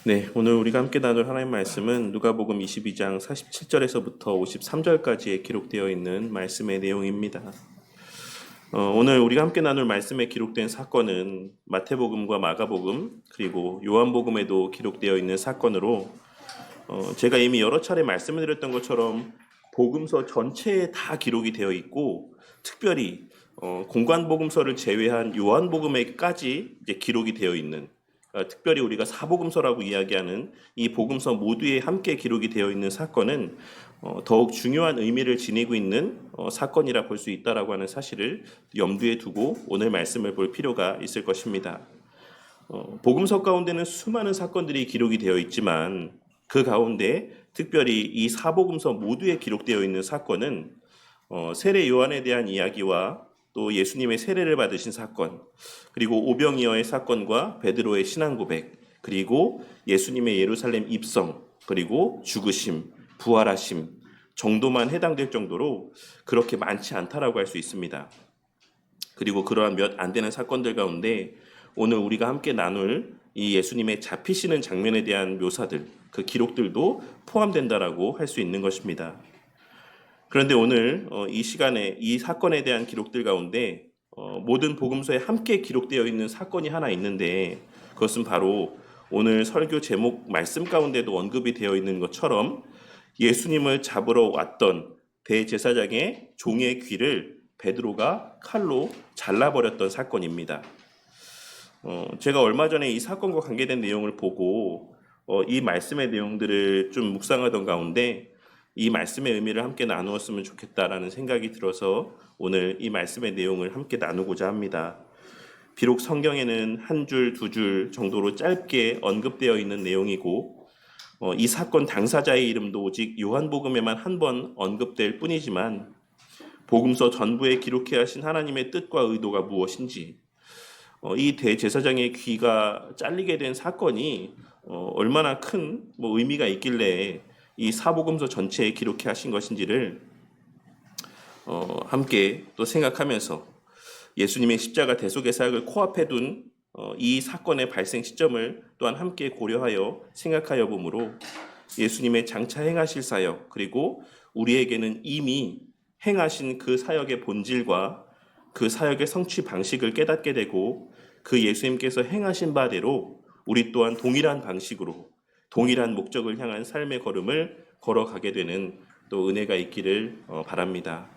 네, 오늘 우리가 함께 나눌 하나님의 말씀은 누가복음 22장 47절에서부터 53절까지에 기록되어 있는 말씀의 내용입니다. 오늘 우리가 함께 나눌 말씀에 기록된 사건은 마태복음과 마가복음 그리고 요한복음에도 기록되어 있는 사건으로 제가 이미 여러 차례 말씀을 드렸던 것처럼 복음서 전체에 다 기록이 되어 있고 특별히 공관복음서를 제외한 요한복음에까지 이제 기록이 되어 있는 특별히 우리가 사복음서라고 이야기하는 이 복음서 모두에 함께 기록이 되어 있는 사건은 더욱 중요한 의미를 지니고 있는 사건이라 볼 수 있다라고 하는 사실을 염두에 두고 오늘 말씀을 볼 필요가 있을 것입니다. 복음서 가운데는 수많은 사건들이 기록이 되어 있지만 그 가운데 특별히 이 사복음서 모두에 기록되어 있는 사건은 세례 요한에 대한 이야기와 또 예수님의 세례를 받으신 사건, 그리고 오병이어의 사건과 베드로의 신앙 고백, 그리고 예수님의 예루살렘 입성, 그리고 죽으심, 부활하심 정도만 해당될 정도로 그렇게 많지 않다라고 할 수 있습니다. 그리고 그러한 몇 안 되는 사건들 가운데 오늘 우리가 함께 나눌 이 예수님의 잡히시는 장면에 대한 묘사들, 그 기록들도 포함된다라고 할 수 있는 것입니다. 그런데 오늘 이 시간에 이 사건에 대한 기록들 가운데 모든 복음서에 함께 기록되어 있는 사건이 하나 있는데 그것은 바로 오늘 설교 제목 말씀 가운데도 언급이 되어 있는 것처럼 예수님을 잡으러 왔던 대제사장의 종의 귀를 베드로가 칼로 잘라버렸던 사건입니다. 제가 얼마 전에 이 사건과 관계된 내용을 보고 이 말씀의 내용들을 좀 묵상하던 가운데 이 말씀의 의미를 함께 나누었으면 좋겠다라는 생각이 들어서 오늘 이 말씀의 내용을 함께 나누고자 합니다. 비록 성경에는 한 줄, 두 줄 정도로 짧게 언급되어 있는 내용이고 이 사건 당사자의 이름도 오직 요한복음에만 한 번 언급될 뿐이지만 복음서 전부에 기록해 하신 하나님의 뜻과 의도가 무엇인지 이 대제사장의 귀가 잘리게 된 사건이 얼마나 큰 의미가 있길래 이 사복음서 전체에 기록해 하신 것인지를 함께 또 생각하면서 예수님의 십자가 대속의 사역을 코앞에 둔 이 사건의 발생 시점을 또한 함께 고려하여 생각하여 보므로 예수님의 장차 행하실 사역 그리고 우리에게는 이미 행하신 그 사역의 본질과 그 사역의 성취 방식을 깨닫게 되고 그 예수님께서 행하신 바대로 우리 또한 동일한 방식으로 동일한 목적을 향한 삶의 걸음을 걸어가게 되는 또 은혜가 있기를 바랍니다.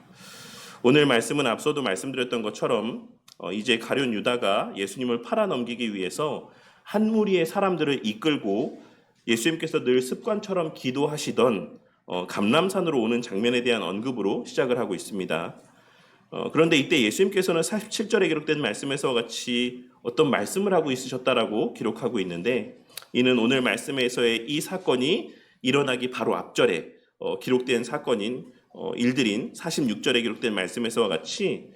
오늘 말씀은 앞서도 말씀드렸던 것처럼 이제 가룟 유다가 예수님을 팔아넘기기 위해서 한 무리의 사람들을 이끌고 예수님께서 늘 습관처럼 기도하시던 감람산으로 오는 장면에 대한 언급으로 시작을 하고 있습니다. 그런데 이때 예수님께서는 47절에 기록된 말씀에서와 같이 어떤 말씀을 하고 있으셨다라고 기록하고 있는데 이는 오늘 말씀에서의 이 사건이 일어나기 바로 앞절에 기록된 사건인 일들인 46절에 기록된 말씀에서와 같이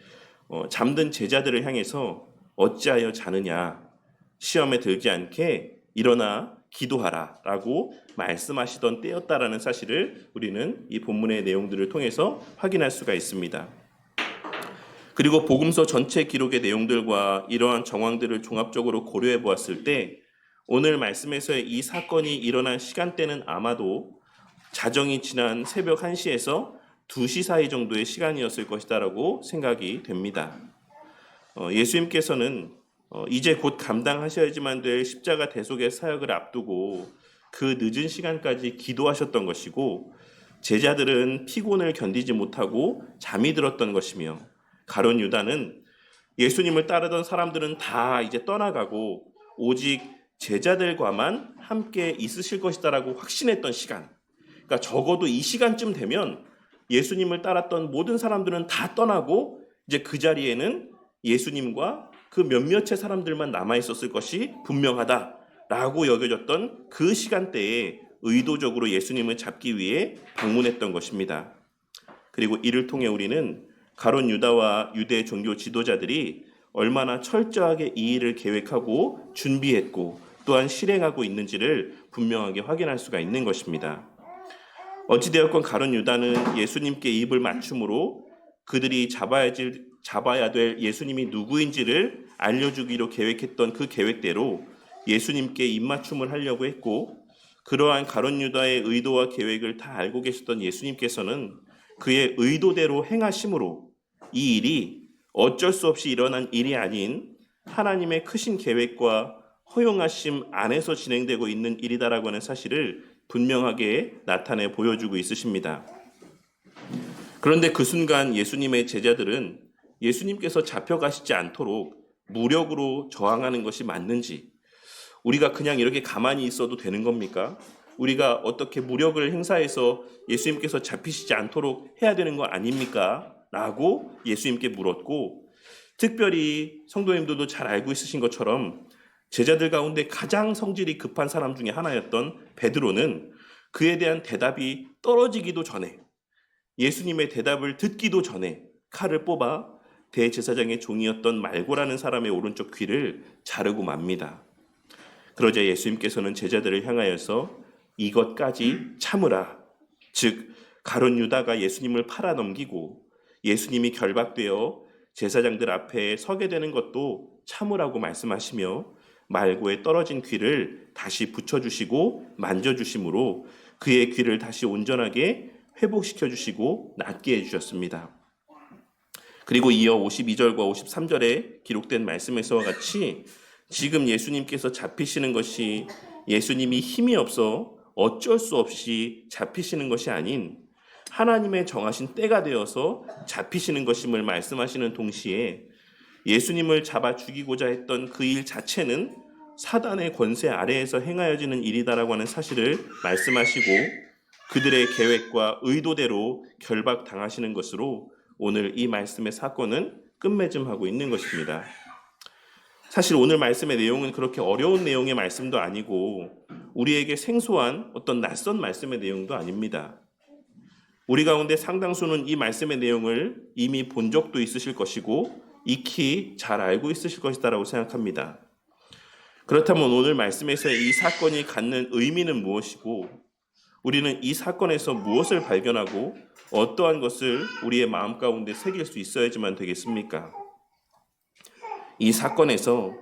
잠든 제자들을 향해서 어찌하여 자느냐 시험에 들지 않게 일어나 기도하라 라고 말씀하시던 때였다라는 사실을 우리는 이 본문의 내용들을 통해서 확인할 수가 있습니다. 그리고 복음서 전체 기록의 내용들과 이러한 정황들을 종합적으로 고려해 보았을 때 오늘 말씀에서의 이 사건이 일어난 시간대는 아마도 자정이 지난 새벽 1시에서 2시 사이 정도의 시간이었을 것이다라고 생각이 됩니다. 예수님께서는 이제 곧 감당하셔야지만 될 십자가 대속의 사역을 앞두고 그 늦은 시간까지 기도하셨던 것이고 제자들은 피곤을 견디지 못하고 잠이 들었던 것이며 가룟 유다는 예수님을 따르던 사람들은 다 이제 떠나가고 오직 제자들과만 함께 있으실 것이다라고 확신했던 시간. 그러니까 적어도 이 시간쯤 되면 예수님을 따랐던 모든 사람들은 다 떠나고 이제 그 자리에는 예수님과 그 몇몇의 사람들만 남아 있었을 것이 분명하다라고 여겨졌던 그 시간대에 의도적으로 예수님을 잡기 위해 방문했던 것입니다. 그리고 이를 통해 우리는 가룟 유다와 유대 종교 지도자들이 얼마나 철저하게 이 일을 계획하고 준비했고 또한 실행하고 있는지를 분명하게 확인할 수가 있는 것입니다. 어찌되었건 가룟 유다는 예수님께 입을 맞춤으로 그들이 잡아야 될 예수님이 누구인지를 알려주기로 계획했던 그 계획대로 예수님께 입맞춤을 하려고 했고, 그러한 가룟 유다의 의도와 계획을 다 알고 계셨던 예수님께서는 그의 의도대로 행하심으로 이 일이 어쩔 수 없이 일어난 일이 아닌 하나님의 크신 계획과 허용하심 안에서 진행되고 있는 일이다라고 하는 사실을 분명하게 나타내 보여주고 있으십니다. 그런데 그 순간 예수님의 제자들은 예수님께서 잡혀가시지 않도록 무력으로 저항하는 것이 맞는지, 우리가 그냥 이렇게 가만히 있어도 되는 겁니까? 우리가 어떻게 무력을 행사해서 예수님께서 잡히시지 않도록 해야 되는 거 아닙니까? 라고 예수님께 물었고, 특별히 성도님들도 잘 알고 있으신 것처럼 제자들 가운데 가장 성질이 급한 사람 중에 하나였던 베드로는 그에 대한 대답이 떨어지기도 전에, 예수님의 대답을 듣기도 전에 칼을 뽑아 대제사장의 종이었던 말고라는 사람의 오른쪽 귀를 자르고 맙니다. 그러자 예수님께서는 제자들을 향하여서 이것까지 참으라, 즉 가룟 유다가 예수님을 팔아넘기고 예수님이 결박되어 제사장들 앞에 서게 되는 것도 참으라고 말씀하시며 말고에 떨어진 귀를 다시 붙여주시고 만져주심으로 그의 귀를 다시 온전하게 회복시켜주시고 낫게 해주셨습니다. 그리고 이어 52절과 53절에 기록된 말씀에서와 같이 지금 예수님께서 잡히시는 것이 예수님이 힘이 없어 어쩔 수 없이 잡히시는 것이 아닌 하나님의 정하신 때가 되어서 잡히시는 것임을 말씀하시는 동시에 예수님을 잡아 죽이고자 했던 그 일 자체는 사단의 권세 아래에서 행하여지는 일이다라고 하는 사실을 말씀하시고 그들의 계획과 의도대로 결박당하시는 것으로 오늘 이 말씀의 사건은 끝맺음하고 있는 것입니다. 사실 오늘 말씀의 내용은 그렇게 어려운 내용의 말씀도 아니고 우리에게 생소한 어떤 낯선 말씀의 내용도 아닙니다. 우리 가운데 상당수는 이 말씀의 내용을 이미 본 적도 있으실 것이고 익히 잘 알고 있으실 것이다라고 생각합니다. 그렇다면 오늘 말씀에서 이 사건이 갖는 의미는 무엇이고 우리는 이 사건에서 무엇을 발견하고 어떠한 것을 우리의 마음 가운데 새길 수 있어야지만 되겠습니까? 이 사건에서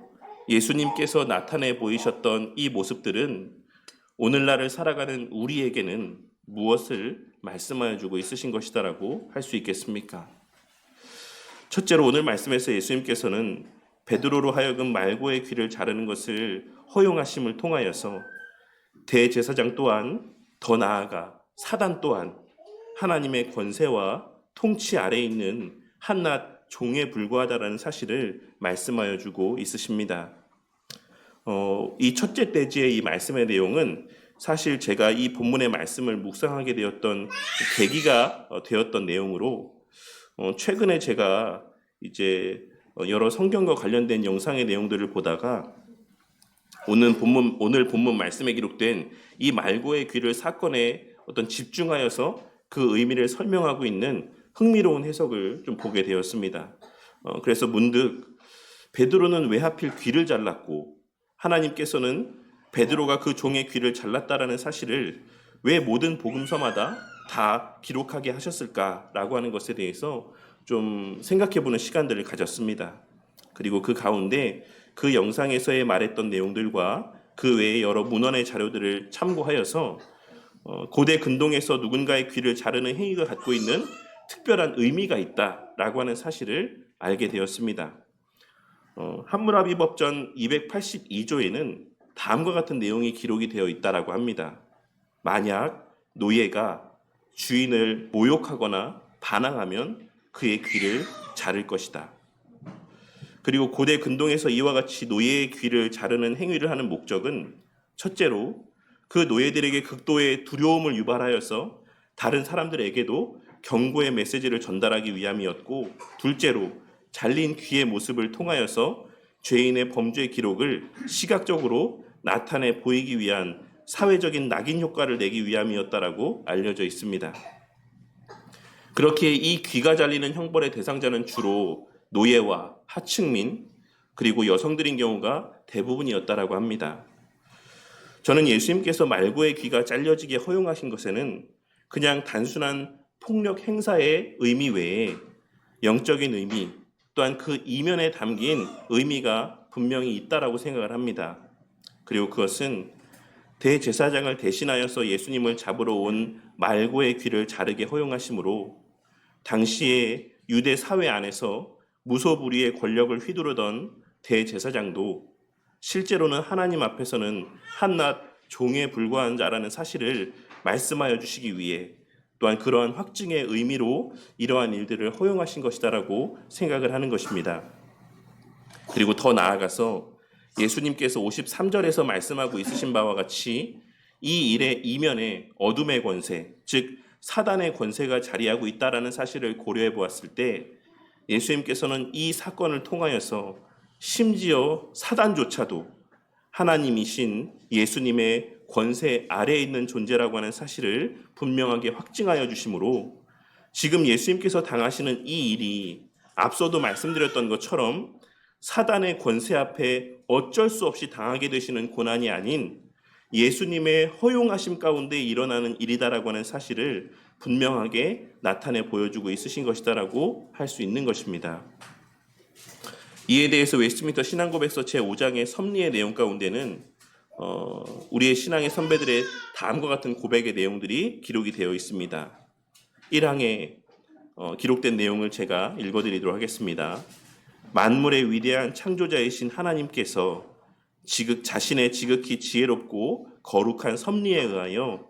예수님께서 나타내 보이셨던 이 모습들은 오늘날을 살아가는 우리에게는 무엇을 말씀하여 주고 있으신 것이다라고 할 수 있겠습니까? 첫째로 오늘 말씀에서 예수님께서는 베드로로 하여금 말고의 귀를 자르는 것을 허용하심을 통하여서 대제사장 또한 더 나아가 사단 또한 하나님의 권세와 통치 아래에 있는 한낱 종에 불과하다라는 사실을 말씀하여 주고 있으십니다. 이 첫째 대지의 이 말씀의 내용은 사실 제가 이 본문의 말씀을 묵상하게 되었던 계기가 되었던 내용으로 최근에 제가 이제 여러 성경과 관련된 영상의 내용들을 보다가 오늘 본문 말씀에 기록된 이 말고의 귀를 사건에 어떤 집중하여서 그 의미를 설명하고 있는 흥미로운 해석을 좀 보게 되었습니다. 그래서 문득 베드로는 왜 하필 귀를 잘랐고 하나님께서는 베드로가 그 종의 귀를 잘랐다라는 사실을 왜 모든 복음서마다 다 기록하게 하셨을까라고 하는 것에 대해서 좀 생각해보는 시간들을 가졌습니다. 그리고 그 가운데 그 영상에서의 말했던 내용들과 그 외의 여러 문헌의 자료들을 참고하여서 고대 근동에서 누군가의 귀를 자르는 행위가 갖고 있는 특별한 의미가 있다라고 하는 사실을 알게 되었습니다. 함무라비 법전 282조에는 다음과 같은 내용이 기록이 되어 있다라고 합니다. 만약 노예가 주인을 모욕하거나 반항하면 그의 귀를 자를 것이다. 그리고 고대 근동에서 이와 같이 노예의 귀를 자르는 행위를 하는 목적은 첫째로 그 노예들에게 극도의 두려움을 유발하여서 다른 사람들에게도 경고의 메시지를 전달하기 위함이었고, 둘째로 잘린 귀의 모습을 통하여서 죄인의 범죄 기록을 시각적으로 나타내 보이기 위한 사회적인 낙인 효과를 내기 위함이었다라고 알려져 있습니다. 그렇게 이 귀가 잘리는 형벌의 대상자는 주로 노예와 하층민 그리고 여성들인 경우가 대부분이었다라고 합니다. 저는 예수님께서 말고의 귀가 잘려지게 허용하신 것에는 그냥 단순한 폭력 행사의 의미 외에 영적인 의미 또한 그 이면에 담긴 의미가 분명히 있다라고 생각을 합니다. 그리고 그것은 대제사장을 대신하여서 예수님을 잡으러 온 말고의 귀를 자르게 허용하심으로 당시의 유대 사회 안에서 무소불위의 권력을 휘두르던 대제사장도 실제로는 하나님 앞에서는 한낱 종에 불과한 자라는 사실을 말씀하여 주시기 위해 또한 그러한 확증의 의미로 이러한 일들을 허용하신 것이다라고 생각을 하는 것입니다. 그리고 더 나아가서 예수님께서 53절에서 말씀하고 있으신 바와 같이 이 일의 이면에 어둠의 권세, 즉 사단의 권세가 자리하고 있다라는 사실을 고려해 보았을 때 예수님께서는 이 사건을 통하여서 심지어 사단조차도 하나님이신 예수님의 권세 아래에 있는 존재라고 하는 사실을 분명하게 확증하여 주심으로 지금 예수님께서 당하시는 이 일이 앞서도 말씀드렸던 것처럼 사단의 권세 앞에 어쩔 수 없이 당하게 되시는 고난이 아닌 예수님의 허용하심 가운데 일어나는 일이다라고 하는 사실을 분명하게 나타내 보여주고 있으신 것이다라고 할 수 있는 것입니다. 이에 대해서 웨스트민스터 신앙고백서 제5장의 섭리의 내용 가운데는 우리의 신앙의 선배들의 다음과 같은 고백의 내용들이 기록이 되어 있습니다. 1항에 기록된 내용을 제가 읽어드리도록 하겠습니다. 만물의 위대한 창조자이신 하나님께서 자신의 지극히 지혜롭고 거룩한 섭리에 의하여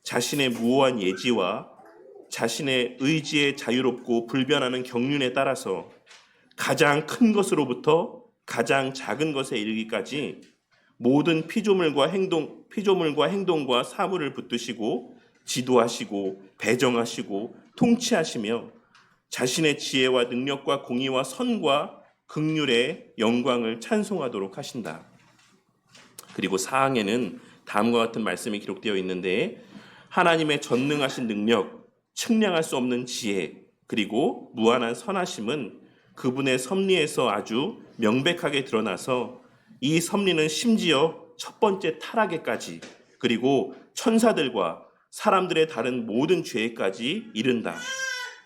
자신의 무오한 예지와 자신의 의지에 자유롭고 불변하는 경륜에 따라서 가장 큰 것으로부터 가장 작은 것에 이르기까지 모든 피조물과 행동과 사물을 붙드시고 지도하시고 배정하시고 통치하시며 자신의 지혜와 능력과 공의와 선과 긍휼의 영광을 찬송하도록 하신다. 그리고 4항에는 다음과 같은 말씀이 기록되어 있는데 하나님의 전능하신 능력, 측량할 수 없는 지혜, 그리고 무한한 선하심은 그분의 섭리에서 아주 명백하게 드러나서 이 섭리는 심지어 첫 번째 타락에까지 그리고 천사들과 사람들의 다른 모든 죄에까지 이른다.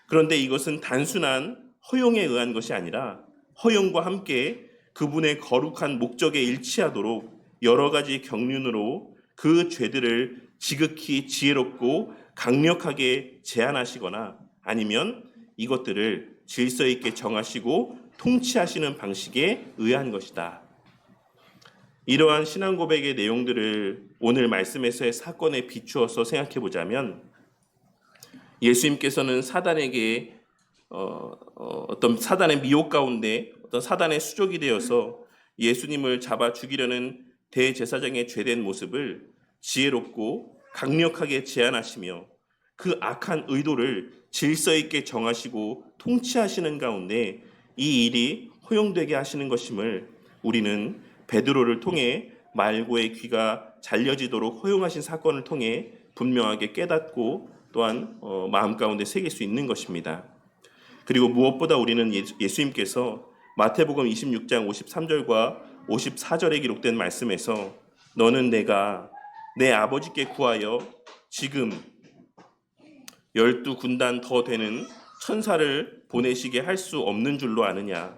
그런데 이것은 단순한 허용에 의한 것이 아니라 허용과 함께 그분의 거룩한 목적에 일치하도록 여러 가지 경륜으로 그 죄들을 지극히 지혜롭고 강력하게 제한하시거나 아니면 이것들을 질서 있게 정하시고 통치하시는 방식에 의한 것이다. 이러한 신앙 고백의 내용들을 오늘 말씀에서의 사건에 비추어서 생각해 보자면 예수님께서는 사단에게 어떤 사단의 미혹 가운데 어떤 사단의 수족이 되어서 예수님을 잡아 죽이려는 대제사장의 죄된 모습을 지혜롭고 강력하게 제한하시며 그 악한 의도를 질서 있게 정하시고 통치하시는 가운데 이 일이 허용되게 하시는 것임을 우리는 베드로를 통해 말고의 귀가 잘려지도록 허용하신 사건을 통해 분명하게 깨닫고 또한 마음 가운데 새길 수 있는 것입니다. 그리고 무엇보다 우리는 예수님께서 마태복음 26장 53절과 54절에 기록된 말씀에서 너는 내가 내 아버지께 구하여 지금 12군단 더 되는 천사를 보내시게 할 수 없는 줄로 아느냐.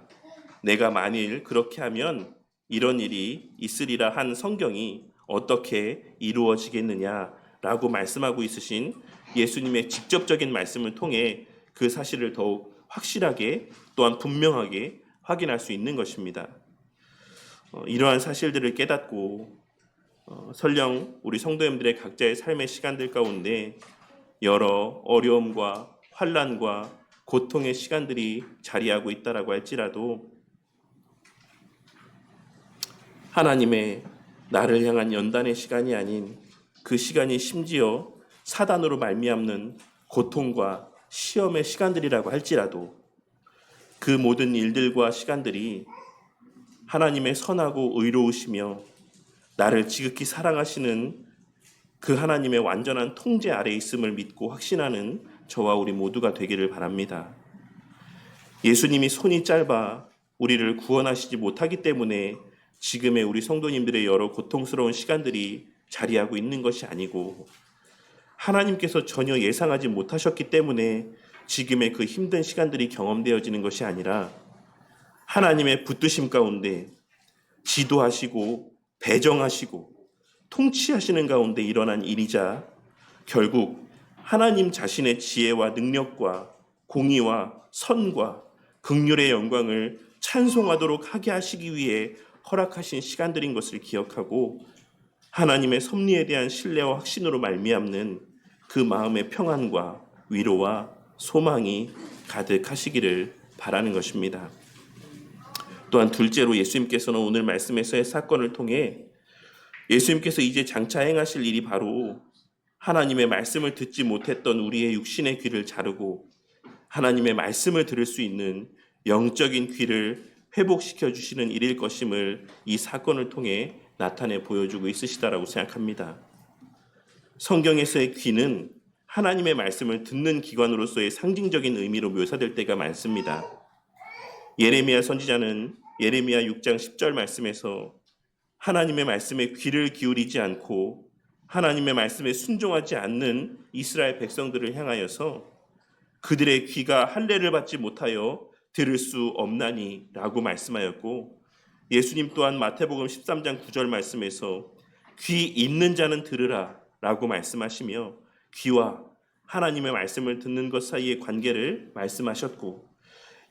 내가 만일 그렇게 하면 이런 일이 있으리라 한 성경이 어떻게 이루어지겠느냐라고 말씀하고 있으신 예수님의 직접적인 말씀을 통해 그 사실을 더욱 확실하게 또한 분명하게 확인할 수 있는 것입니다. 이러한 사실들을 깨닫고 설령 우리 성도님들의 각자의 삶의 시간들 가운데 여러 어려움과 환난과 고통의 시간들이 자리하고 있다라고 할지라도 하나님의 나를 향한 연단의 시간이 아닌 그 시간이 심지어 사단으로 말미암는 고통과 시험의 시간들이라고 할지라도 그 모든 일들과 시간들이 하나님의 선하고 의로우시며 나를 지극히 사랑하시는 그 하나님의 완전한 통제 아래 있음을 믿고 확신하는 저와 우리 모두가 되기를 바랍니다. 예수님이 손이 짧아 우리를 구원하시지 못하기 때문에 지금의 우리 성도님들의 여러 고통스러운 시간들이 자리하고 있는 것이 아니고 하나님께서 전혀 예상하지 못하셨기 때문에 지금의 그 힘든 시간들이 경험되어지는 것이 아니라 하나님의 붙드심 가운데 지도하시고 배정하시고 통치하시는 가운데 일어난 일이자 결국 하나님 자신의 지혜와 능력과 공의와 선과 긍휼의 영광을 찬송하도록 하게 하시기 위해 허락하신 시간들인 것을 기억하고 하나님의 섭리에 대한 신뢰와 확신으로 말미암는 그 마음의 평안과 위로와 소망이 가득하시기를 바라는 것입니다. 또한 둘째로 예수님께서는 오늘 말씀에서의 사건을 통해 예수님께서 이제 장차 행하실 일이 바로 하나님의 말씀을 듣지 못했던 우리의 육신의 귀를 자르고 하나님의 말씀을 들을 수 있는 영적인 귀를 회복시켜 주시는 일일 것임을 이 사건을 통해 나타내 보여주고 있으시다라고 생각합니다. 성경에서의 귀는 하나님의 말씀을 듣는 기관으로서의 상징적인 의미로 묘사될 때가 많습니다. 예레미야 선지자는 예레미야 6장 10절 말씀에서 하나님의 말씀에 귀를 기울이지 않고 하나님의 말씀에 순종하지 않는 이스라엘 백성들을 향하여서 그들의 귀가 할례를 받지 못하여 들을 수 없나니 라고 말씀하였고, 예수님 또한 마태복음 13장 9절 말씀에서 귀 있는 자는 들으라 라고 말씀하시며 귀와 하나님의 말씀을 듣는 것 사이의 관계를 말씀하셨고,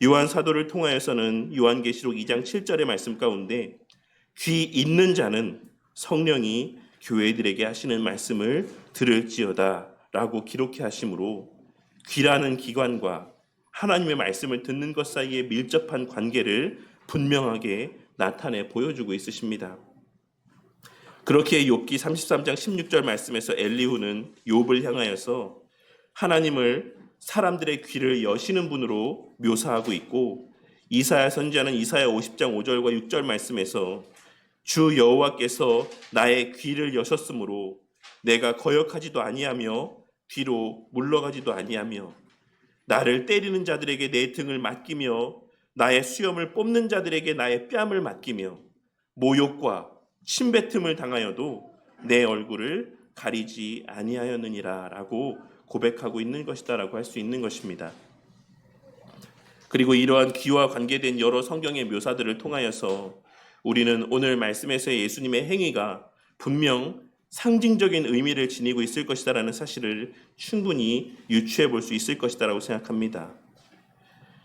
요한 사도를 통하여서는 요한계시록 2장 7절의 말씀 가운데 귀 있는 자는 성령이 교회들에게 하시는 말씀을 들을지어다 라고 기록해 하시므로 귀라는 기관과 하나님의 말씀을 듣는 것 사이의 밀접한 관계를 분명하게 나타내 보여주고 있으십니다. 그렇게 욥기 33장 16절 말씀에서 엘리후는 욥을 향하여서 하나님을 사람들의 귀를 여시는 분으로 묘사하고 있고, 이사야 선지자는 이사야 50장 5절과 6절 말씀에서 주 여호와께서 나의 귀를 여셨으므로 내가 거역하지도 아니하며 뒤로 물러가지도 아니하며 나를 때리는 자들에게 내 등을 맡기며 나의 수염을 뽑는 자들에게 나의 뺨을 맡기며 모욕과 침뱉음을 당하여도 내 얼굴을 가리지 아니하였느니라 라고 고백하고 있는 것이다 라고 할 수 있는 것입니다. 그리고 이러한 귀와 관계된 여러 성경의 묘사들을 통하여서 우리는 오늘 말씀에서의 예수님의 행위가 분명 상징적인 의미를 지니고 있을 것이다라는 사실을 충분히 유추해 볼 수 있을 것이다라고 생각합니다.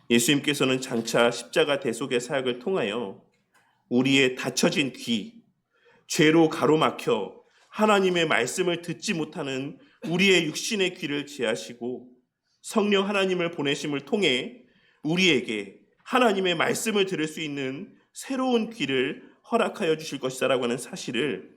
예수님께서는 장차 십자가 대속의 사역을 통하여 우리의 닫혀진 귀, 죄로 가로막혀 하나님의 말씀을 듣지 못하는 우리의 육신의 귀를 제하시고 성령 하나님을 보내심을 통해 우리에게 하나님의 말씀을 들을 수 있는 새로운 귀를 허락하여 주실 것이다라고 하는 사실을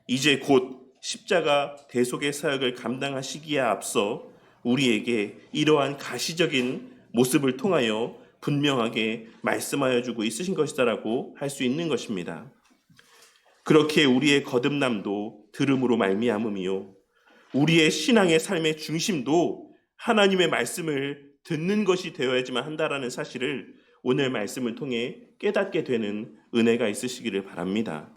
이제 곧 십자가 대속의 사역을 감당하시기에 앞서 우리에게 이러한 가시적인 모습을 통하여 분명하게 말씀하여 주고 있으신 것이다라고 할 수 있는 것입니다. 그렇게 우리의 거듭남도 들음으로 말미암음이요, 우리의 신앙의 삶의 중심도 하나님의 말씀을 듣는 것이 되어야지만 한다라는 사실을 오늘 말씀을 통해 깨닫게 되는 은혜가 있으시기를 바랍니다.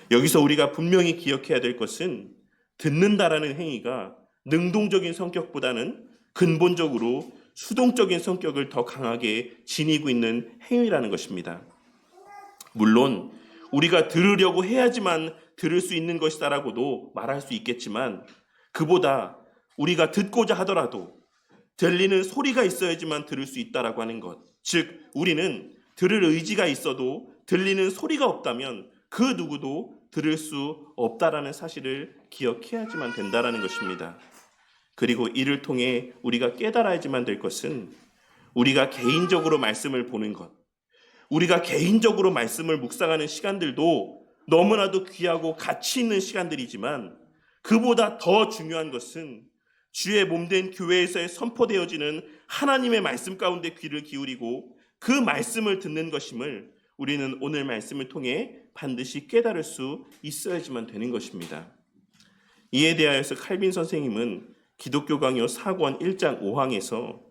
여기서 우리가 분명히 기억해야 될 것은 듣는다라는 행위가 능동적인 성격보다는 근본적으로 수동적인 성격을 더 강하게 지니고 있는 행위라는 것입니다. 물론 우리가 들으려고 해야지만 들을 수 있는 것이다라고도 말할 수 있겠지만, 그보다 우리가 듣고자 하더라도 들리는 소리가 있어야지만 들을 수 있다라고 하는 것, 즉 우리는 들을 의지가 있어도 들리는 소리가 없다면 그 누구도 들을 수 없다라는 사실을 기억해야지만 된다라는 것입니다. 그리고 이를 통해 우리가 깨달아야지만 될 것은 우리가 개인적으로 말씀을 보는 것, 우리가 개인적으로 말씀을 묵상하는 시간들도 너무나도 귀하고 가치 있는 시간들이지만, 그보다 더 중요한 것은 주의 몸된 교회에서 선포되어지는 하나님의 말씀 가운데 귀를 기울이고 그 말씀을 듣는 것임을 우리는 오늘 말씀을 통해 반드시 깨달을 수 있어야지만 되는 것입니다. 이에 대하여서 칼빈 선생님은 기독교 강요 4권 1장 5항에서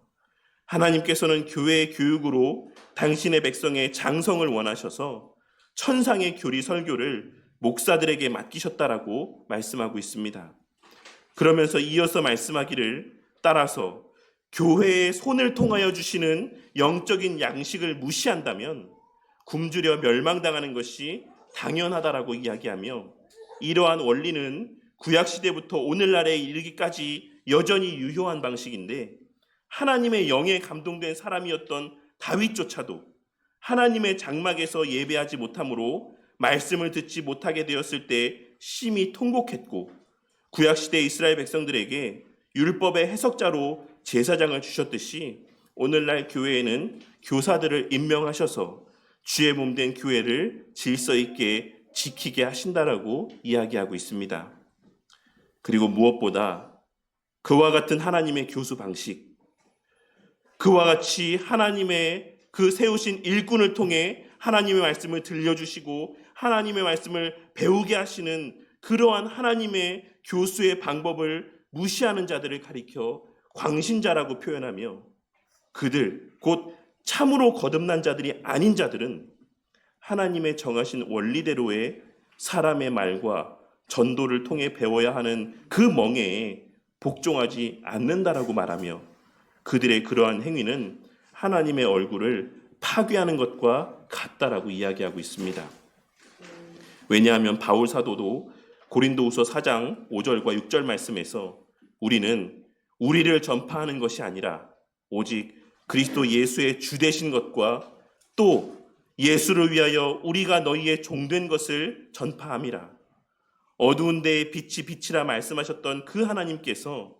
하나님께서는 교회의 교육으로 당신의 백성의 장성을 원하셔서 천상의 교리 설교를 목사들에게 맡기셨다라고 말씀하고 있습니다. 그러면서 이어서 말씀하기를, 따라서 교회의 손을 통하여 주시는 영적인 양식을 무시한다면 굶주려 멸망당하는 것이 당연하다라고 이야기하며, 이러한 원리는 구약시대부터 오늘날에 이르기까지 여전히 유효한 방식인데, 하나님의 영에 감동된 사람이었던 다윗조차도 하나님의 장막에서 예배하지 못함으로 말씀을 듣지 못하게 되었을 때 심히 통곡했고, 구약시대 이스라엘 백성들에게 율법의 해석자로 제사장을 주셨듯이 오늘날 교회에는 교사들을 임명하셔서 주의 몸된 교회를 질서 있게 지키게 하신다라고 이야기하고 있습니다. 그리고 무엇보다 그와 같은 하나님의 교수 방식, 그와 같이 하나님의 그 세우신 일꾼을 통해 하나님의 말씀을 들려주시고 하나님의 말씀을 배우게 하시는 그러한 하나님의 교수의 방법을 무시하는 자들을 가리켜 광신자라고 표현하며, 그들 곧 참으로 거듭난 자들이 아닌 자들은 하나님의 정하신 원리대로의 사람의 말과 전도를 통해 배워야 하는 그 멍에에 복종하지 않는다라고 말하며, 그들의 그러한 행위는 하나님의 얼굴을 파괴하는 것과 같다라고 이야기하고 있습니다. 왜냐하면 바울 사도도 고린도후서 4장 5절과 6절 말씀에서 우리는 우리를 전파하는 것이 아니라 오직 그리스도 예수의 주 되신 것과 또 예수를 위하여 우리가 너희의 종된 것을 전파함이라. 어두운 데에 빛이 빛이라 말씀하셨던 그 하나님께서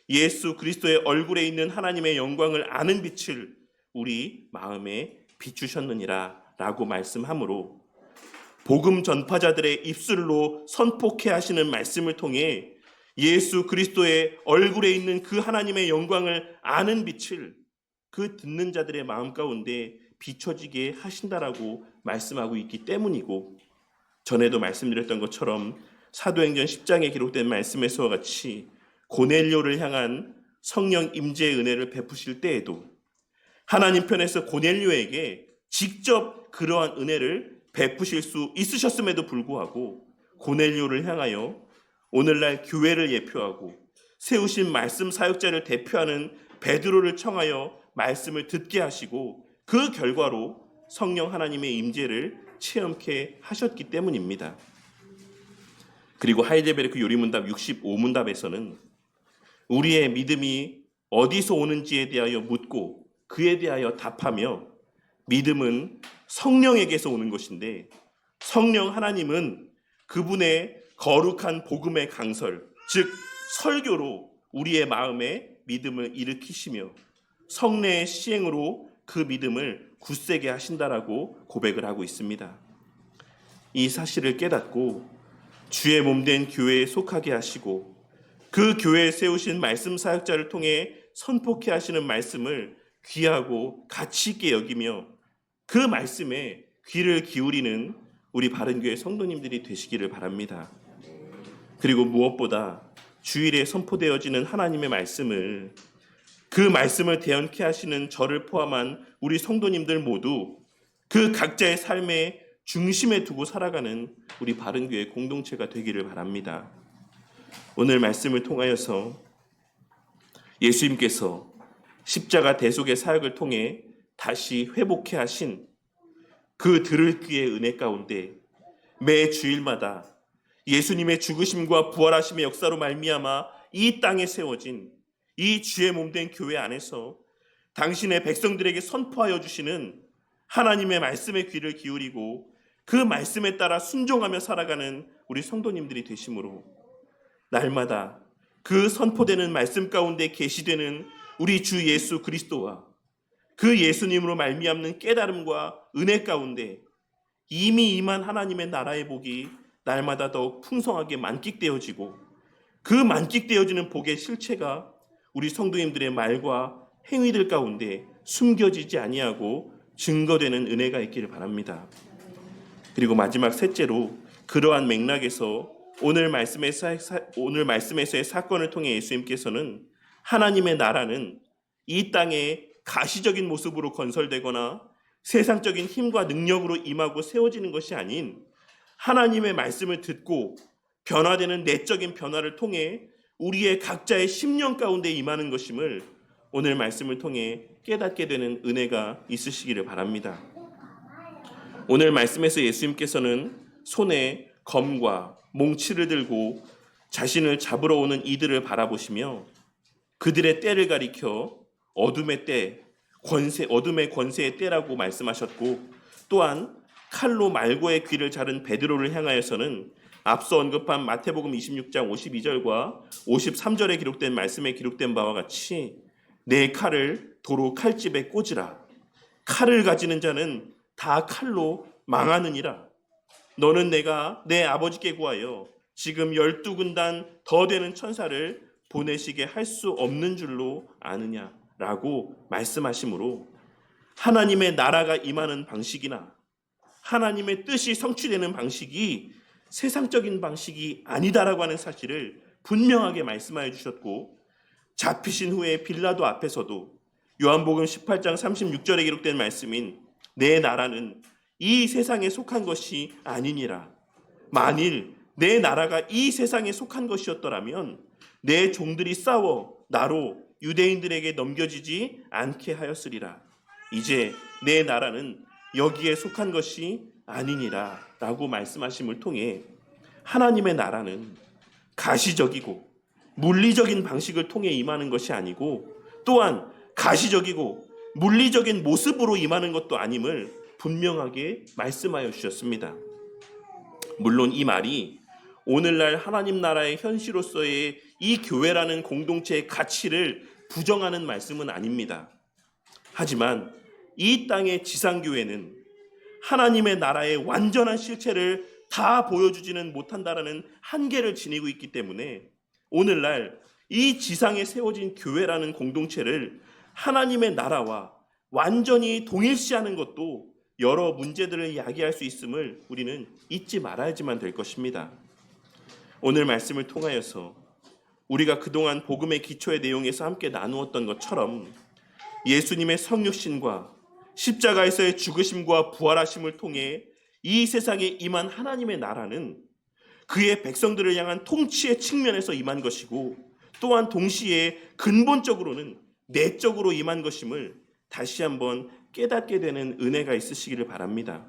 예수 그리스도의 얼굴에 있는 하나님의 영광을 아는 빛을 우리 마음에 비추셨느니라 라고 말씀하므로, 복음 전파자들의 입술로 선포케 하시는 말씀을 통해 예수 그리스도의 얼굴에 있는 그 하나님의 영광을 아는 빛을 그 듣는 자들의 마음 가운데 비춰지게 하신다라고 말씀하고 있기 때문이고, 전에도 말씀드렸던 것처럼 사도행전 10장에 기록된 말씀에서와 같이 고넬료를 향한 성령 임재의 은혜를 베푸실 때에도 하나님 편에서 고넬료에게 직접 그러한 은혜를 베푸실 수 있으셨음에도 불구하고 고넬료를 향하여 오늘날 교회를 예표하고 세우신 말씀 사역자를 대표하는 베드로를 청하여 말씀을 듣게 하시고 그 결과로 성령 하나님의 임재를 체험케 하셨기 때문입니다. 그리고 하이델베르크 요리문답 65문답에서는 우리의 믿음이 어디서 오는지에 대하여 묻고 그에 대하여 답하며, 믿음은 성령에게서 오는 것인데 성령 하나님은 그분의 거룩한 복음의 강설, 즉 설교로 우리의 마음에 믿음을 일으키시며 성례의 시행으로 그 믿음을 굳세게 하신다라고 고백을 하고 있습니다. 이 사실을 깨닫고 주의 몸된 교회에 속하게 하시고 그 교회에 세우신 말씀 사역자를 통해 선포케 하시는 말씀을 귀하고 가치 있게 여기며 그 말씀에 귀를 기울이는 우리 바른교회 성도님들이 되시기를 바랍니다. 그리고 무엇보다 주일에 선포되어지는 하나님의 말씀을, 그 말씀을 대언케 하시는 저를 포함한 우리 성도님들 모두 그 각자의 삶의 중심에 두고 살아가는 우리 바른교회 공동체가 되기를 바랍니다. 오늘 말씀을 통하여서 예수님께서 십자가 대속의 사역을 통해 다시 회복해 하신 그 들을 귀의 은혜 가운데 매 주일마다 예수님의 죽으심과 부활하심의 역사로 말미암아 이 땅에 세워진 이 주의 몸된 교회 안에서 당신의 백성들에게 선포하여 주시는 하나님의 말씀에 귀를 기울이고 그 말씀에 따라 순종하며 살아가는 우리 성도님들이 되심으로 날마다 그 선포되는 말씀 가운데 계시되는 우리 주 예수 그리스도와 그 예수님으로 말미암는 깨달음과 은혜 가운데 이미 임한 하나님의 나라의 복이 날마다 더욱 풍성하게 만끽되어지고 그 만끽되어지는 복의 실체가 우리 성도님들의 말과 행위들 가운데 숨겨지지 아니하고 증거되는 은혜가 있기를 바랍니다. 그리고 마지막 셋째로, 그러한 맥락에서 오늘 말씀에서의 사건을 통해 예수님께서는 하나님의 나라는 이 땅에 가시적인 모습으로 건설되거나 세상적인 힘과 능력으로 임하고 세워지는 것이 아닌 하나님의 말씀을 듣고 변화되는 내적인 변화를 통해 우리의 각자의 심령 가운데 임하는 것임을 오늘 말씀을 통해 깨닫게 되는 은혜가 있으시기를 바랍니다. 오늘 말씀에서 예수님께서는 손에 검과 몽치를 들고 자신을 잡으러 오는 이들을 바라보시며 그들의 때를 가리켜 어둠의 때, 어둠의 권세의 때라고 말씀하셨고, 또한 칼로 말고의 귀를 자른 베드로를 향하여서는 앞서 언급한 마태복음 26장 52절과 53절에 기록된 말씀에 기록된 바와 같이 내 칼을 도로 칼집에 꽂으라. 칼을 가지는 자는 다 칼로 망하느니라. 너는 내가 내 아버지께 구하여 지금 12군단 더 되는 천사를 보내시게 할 수 없는 줄로 아느냐라고 말씀하시므로 하나님의 나라가 임하는 방식이나 하나님의 뜻이 성취되는 방식이 세상적인 방식이 아니다라고 하는 사실을 분명하게 말씀하여 주셨고, 잡히신 후에 빌라도 앞에서도 요한복음 18장 36절에 기록된 말씀인 내 나라는 이 세상에 속한 것이 아니니라. 만일 내 나라가 이 세상에 속한 것이었더라면 내 종들이 싸워 나로 유대인들에게 넘겨지지 않게 하였으리라. 이제 내 나라는 여기에 속한 것이 아니니라 라고 말씀하심을 통해 하나님의 나라는 가시적이고 물리적인 방식을 통해 임하는 것이 아니고, 또한 가시적이고 물리적인 모습으로 임하는 것도 아님을 분명하게 말씀하여 주셨습니다. 물론 이 말이 오늘날 하나님 나라의 현시로서의 이 교회라는 공동체의 가치를 부정하는 말씀은 아닙니다. 하지만 이 땅의 지상교회는 하나님의 나라의 완전한 실체를 다 보여주지는 못한다라는 한계를 지니고 있기 때문에 오늘날 이 지상에 세워진 교회라는 공동체를 하나님의 나라와 완전히 동일시하는 것도 여러 문제들을 야기할 수 있음을 우리는 잊지 말아야지만 될 것입니다. 오늘 말씀을 통하여서 우리가 그동안 복음의 기초의 내용에서 함께 나누었던 것처럼 예수님의 성육신과 십자가에서의 죽으심과 부활하심을 통해 이 세상에 임한 하나님의 나라는 그의 백성들을 향한 통치의 측면에서 임한 것이고, 또한 동시에 근본적으로는 내적으로 임한 것임을 다시 한번 깨닫게 되는 은혜가 있으시기를 바랍니다.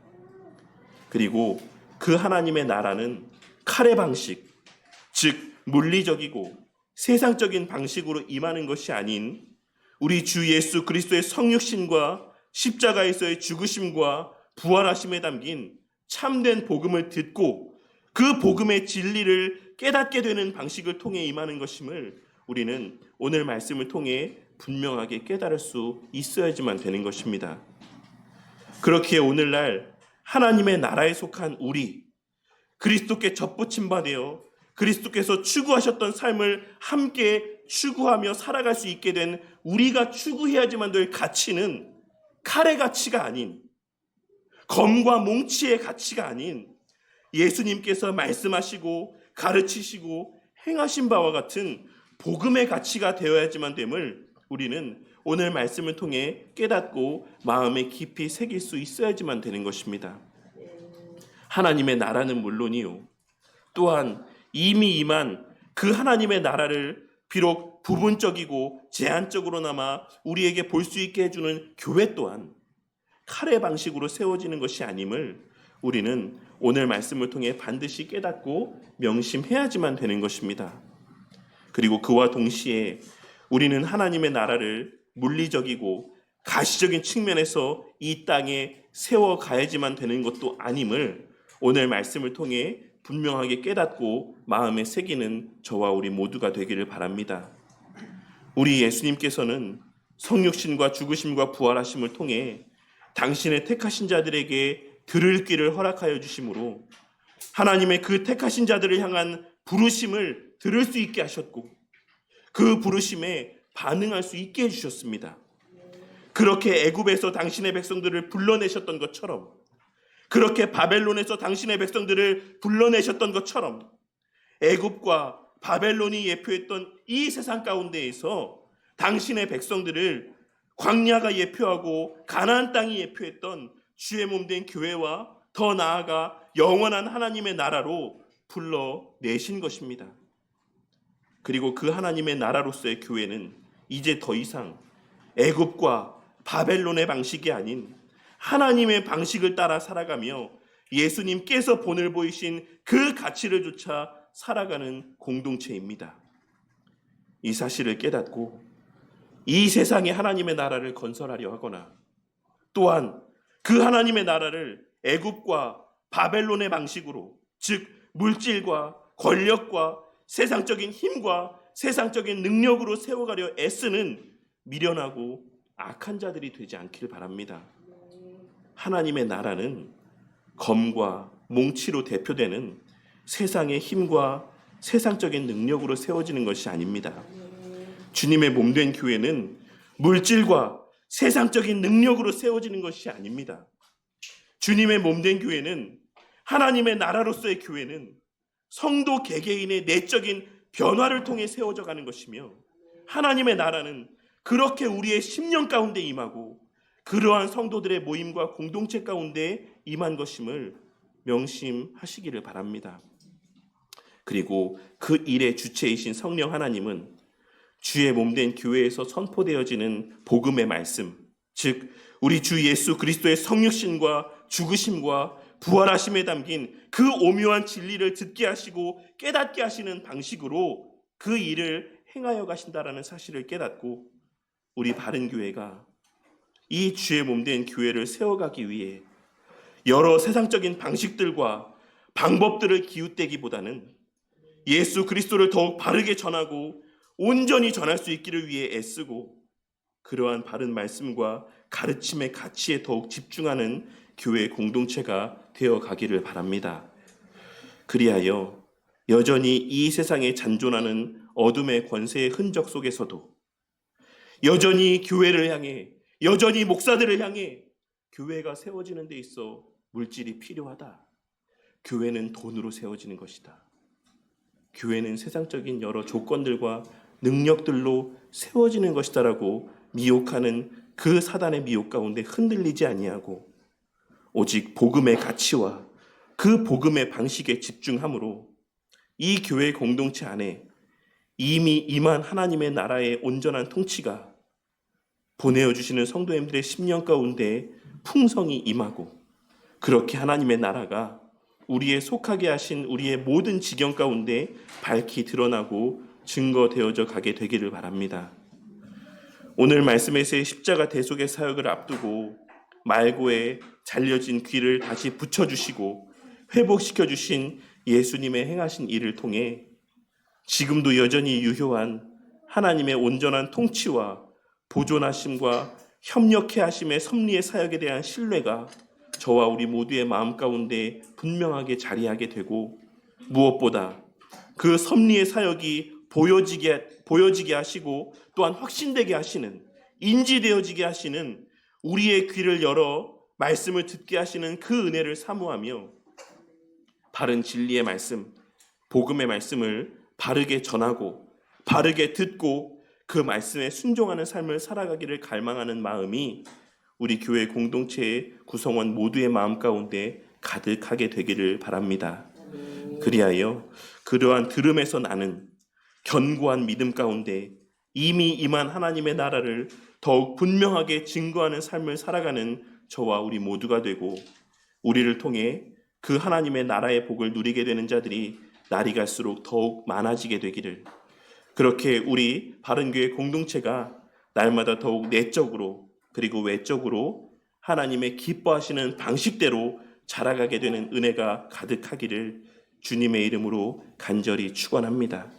그리고 그 하나님의 나라는 칼의 방식, 즉 물리적이고 세상적인 방식으로 임하는 것이 아닌 우리 주 예수 그리스도의 성육신과 십자가에서의 죽으심과 부활하심에 담긴 참된 복음을 듣고 그 복음의 진리를 깨닫게 되는 방식을 통해 임하는 것임을 우리는 오늘 말씀을 통해 분명하게 깨달을 수 있어야지만 되는 것입니다. 그렇기에 오늘날 하나님의 나라에 속한 우리, 그리스도께 접붙임 바 되어 그리스도께서 추구하셨던 삶을 함께 추구하며 살아갈 수 있게 된 우리가 추구해야지만 될 가치는 칼의 가치가 아닌, 검과 몽치의 가치가 아닌 예수님께서 말씀하시고 가르치시고 행하신 바와 같은 복음의 가치가 되어야지만 됨을 우리는 오늘 말씀을 통해 깨닫고 마음에 깊이 새길 수 있어야지만 되는 것입니다. 하나님의 나라는 물론이요, 또한 이미 임한 그 하나님의 나라를 비록 부분적이고 제한적으로나마 우리에게 볼 수 있게 해주는 교회 또한 칼의 방식으로 세워지는 것이 아님을 우리는 오늘 말씀을 통해 반드시 깨닫고 명심해야지만 되는 것입니다. 그리고 그와 동시에 우리는 하나님의 나라를 물리적이고 가시적인 측면에서 이 땅에 세워가야지만 되는 것도 아님을 오늘 말씀을 통해 분명하게 깨닫고 마음에 새기는 저와 우리 모두가 되기를 바랍니다. 우리 예수님께서는 성육신과 죽으심과 부활하심을 통해 당신의 택하신 자들에게 들을 귀를 허락하여 주심으로 하나님의 그 택하신 자들을 향한 부르심을 들을 수 있게 하셨고 그 부르심에 반응할 수 있게 해주셨습니다. 그렇게 애굽에서 당신의 백성들을 불러내셨던 것처럼, 그렇게 바벨론에서 당신의 백성들을 불러내셨던 것처럼 애굽과 바벨론이 예표했던 이 세상 가운데에서 당신의 백성들을 광야가 예표하고 가나안 땅이 예표했던 주의 몸된 교회와 더 나아가 영원한 하나님의 나라로 불러내신 것입니다. 그리고 그 하나님의 나라로서의 교회는 이제 더 이상 애굽과 바벨론의 방식이 아닌 하나님의 방식을 따라 살아가며 예수님께서 본을 보이신 그 가치를 쫓아 살아가는 공동체입니다. 이 사실을 깨닫고 이 세상에 하나님의 나라를 건설하려 하거나 또한 그 하나님의 나라를 애굽과 바벨론의 방식으로, 즉 물질과 권력과 세상적인 힘과 세상적인 능력으로 세워가려 애쓰는 미련하고 악한 자들이 되지 않길 바랍니다. 하나님의 나라는 검과 몽치로 대표되는 세상의 힘과 세상적인 능력으로 세워지는 것이 아닙니다. 주님의 몸된 교회는 물질과 세상적인 능력으로 세워지는 것이 아닙니다. 주님의 몸된 교회는, 하나님의 나라로서의 교회는 성도 개개인의 내적인 변화를 통해 세워져 가는 것이며, 하나님의 나라는 그렇게 우리의 심령 가운데 임하고 그러한 성도들의 모임과 공동체 가운데 임한 것임을 명심하시기를 바랍니다. 그리고 그 일의 주체이신 성령 하나님은 주의 몸된 교회에서 선포되어지는 복음의 말씀, 즉 우리 주 예수 그리스도의 성육신과 죽으심과 부활하심에 담긴 그 오묘한 진리를 듣게 하시고 깨닫게 하시는 방식으로 그 일을 행하여 가신다라는 사실을 깨닫고, 우리 바른 교회가 이 주의 몸된 교회를 세워가기 위해 여러 세상적인 방식들과 방법들을 기웃대기보다는 예수 그리스도를 더욱 바르게 전하고 온전히 전할 수 있기를 위해 애쓰고, 그러한 바른 말씀과 가르침의 가치에 더욱 집중하는 교회 공동체가 되어 가기를 바랍니다. 그리하여 여전히 이 세상에 잔존하는 어둠의 권세의 흔적 속에서도 여전히 교회를 향해, 여전히 목사들을 향해 교회가 세워지는 데 있어 물질이 필요하다. 교회는 돈으로 세워지는 것이다. 교회는 세상적인 여러 조건들과 능력들로 세워지는 것이다라고 미혹하는 그 사단의 미혹 가운데 흔들리지 아니하고 오직 복음의 가치와 그 복음의 방식에 집중함으로 이 교회 공동체 안에 이미 임한 하나님의 나라의 온전한 통치가 보내어 주시는 성도님들의 심령 가운데 풍성이 임하고, 그렇게 하나님의 나라가 우리의 속하게 하신 우리의 모든 지경 가운데 밝히 드러나고 증거되어져 가게 되기를 바랍니다. 오늘 말씀에서의 십자가 대속의 사역을 앞두고 말고에 잘려진 귀를 다시 붙여주시고 회복시켜주신 예수님의 행하신 일을 통해 지금도 여전히 유효한 하나님의 온전한 통치와 보존하심과 협력해 하심의 섭리의 사역에 대한 신뢰가 저와 우리 모두의 마음 가운데 분명하게 자리하게 되고, 무엇보다 그 섭리의 사역이 보여지게 하시고 또한 확신되게 하시는, 인지되어지게 하시는, 우리의 귀를 열어 말씀을 듣게 하시는 그 은혜를 사모하며 바른 진리의 말씀, 복음의 말씀을 바르게 전하고 바르게 듣고 그 말씀에 순종하는 삶을 살아가기를 갈망하는 마음이 우리 교회 공동체의 구성원 모두의 마음 가운데 가득하게 되기를 바랍니다. 그리하여 그러한 들음에서 나는 견고한 믿음 가운데 이미 임한 하나님의 나라를 더욱 분명하게 증거하는 삶을 살아가는 저와 우리 모두가 되고, 우리를 통해 그 하나님의 나라의 복을 누리게 되는 자들이 날이 갈수록 더욱 많아지게 되기를, 그렇게 우리 바른교회 공동체가 날마다 더욱 내적으로 그리고 외적으로 하나님의 기뻐하시는 방식대로 자라가게 되는 은혜가 가득하기를 주님의 이름으로 간절히 축원합니다.